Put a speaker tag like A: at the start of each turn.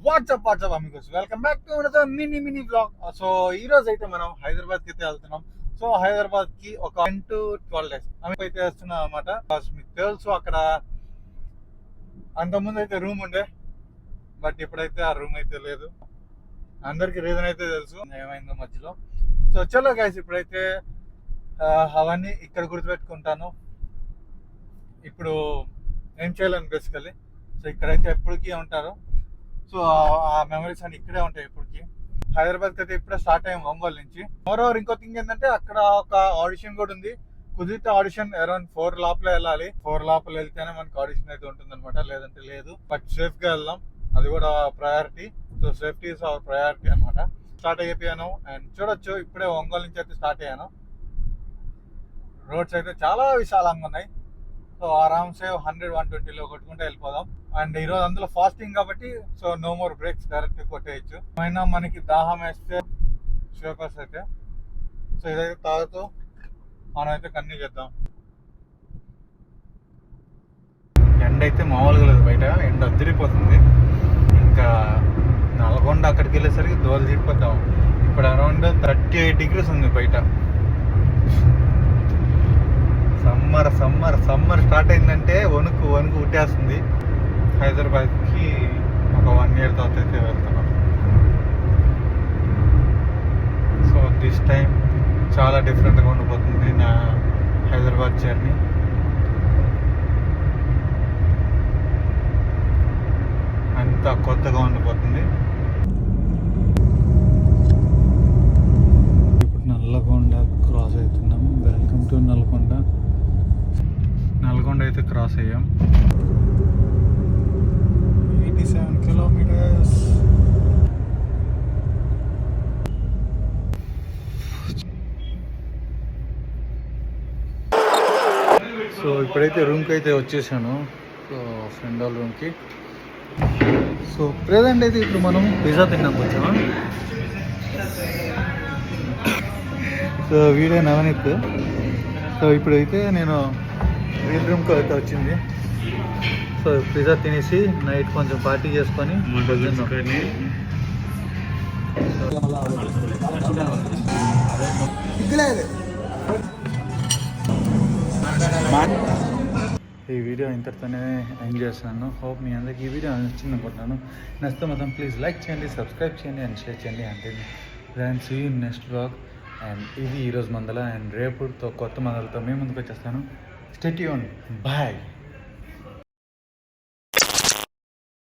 A: WhatsApp Amigos welcome back to another mini blog. So ఈ రోజు అయితే మనం హైదరాబాద్ కి అయితే వెళ్తున్నాం. సో హైదరాబాద్ కి ఒక 10 to 12 days అయితే వస్తున్నాం అనమాట. మీకు తెలుసు అక్కడ అంతకుముందు అయితే రూమ్ ఉండే, బట్ ఇప్పుడైతే ఆ రూమ్ అయితే లేదు. అందరికి రీజన్ అయితే తెలుసు ఏమైందో మధ్యలో. సో చలో గైస్, ఇప్పుడైతే అవన్నీ ఇక్కడ గుర్తుపెట్టుకుంటాను. ఇప్పుడు ఏం చేయాలని బేసికల్లీ సో ఇక్కడైతే ఎప్పటికీ ఉంటారు. సో ఆ మెమరీస్ అన్ని ఇక్కడే ఉంటాయి ఎప్పటికి. హైదరాబాద్కి అయితే ఇప్పుడే స్టార్ట్ అయ్యాం ఒంగోలు నుంచి. మోరోవర్ ఇంకో థింగ్ ఏంటంటే అక్కడ ఒక ఆడిషన్ కూడా ఉంది. కుదిరితే ఆడిషన్ అరౌండ్ 4 లోపల వెళ్ళాలి. 4 లోపల వెళ్తేనే మనకి ఆడిషన్ అయితే ఉంటుంది అనమాట, లేదంటే లేదు. బట్ సేఫ్ గా వెళ్దాం, అది కూడా priority. So safety is our priority అనమాట. స్టార్ట్ అయిపోయాను అండ్ చూడొచ్చు ఇప్పుడే ఒంగోలు నుంచి అయితే స్టార్ట్ అయ్యాను. రోడ్స్ అయితే చాలా విశాలంగా ఉన్నాయి. సో ఆరామ్సే 100-120లో కొట్టుకుంటే వెళ్ళిపోదాం. అండ్ ఈరోజు అందులో ఫాస్టింగ్ కాబట్టి so no more breaks, direct కొట్టేయచ్చు. అయినా మనకి దాహం వేస్తే షేపర్స్ అయితే సో ఇదైతే తాగుతూ మనం అయితే కన్నీ చేద్దాం. ఎండ అయితే మామూలుగా లేదు, బయట ఎండ అదిరిపోతుంది. ఇంకా నల్గొండ అక్కడికి వెళ్ళేసరికి దోలు తీరిపోతాం. ఇప్పుడు అరౌండ్ 38 degrees ఉంది బయట. సమ్మర్ స్టార్ట్ అయిందంటే వణుకు పుట్టేస్తుంది. హైదరాబాద్కి ఒక 1 year తర్వాత అయితే వెళ్తున్నాం. సో దిస్ టైం చాలా డిఫరెంట్గా ఉండిపోతుంది నా హైదరాబాద్ జర్నీ. అంతా కొత్తగా ఉండిపోతుంది. ఇప్పుడు నల్లగొండ క్రాస్ అవుతున్నాం. వెల్కమ్ టు నల్గొండ అయితే క్రాస్ అయ్యాం. 87 kilometers. సో ఇప్పుడైతే రూమ్కి అయితే వచ్చేసాను. సో ఫ్రెండ్ వాళ్ళ రూమ్కి. సో ప్రెజెంట్ అయితే ఇప్పుడు మనం పిజ్జా తిన్నాం వచ్చామా. So video Navneet. సో ఇప్పుడైతే నేను వీల్ రూమ్కి అయితే వచ్చింది. సో పిజ్జా తినేసి నైట్ కొంచెం పార్టీ చేసుకొని ఈ వీడియో ఇంతటితోనే ఎండ్ చేస్తున్నాను. హోప్ మీ అందరికి ఈ వీడియో నచ్చింది అనుకుంటున్నాను. నచ్చితే మాత్రం ప్లీజ్ లైక్ చేయండి, సబ్స్క్రైబ్ చేయండి అండ్ షేర్ చేయండి. అంటే friends see you in next vlog. And ఇది ఈరోజు మందల. అండ్ రేపుతో కొత్త మందలతో మేము ముందుకు వచ్చేస్తాను. Stay tuned. Bye.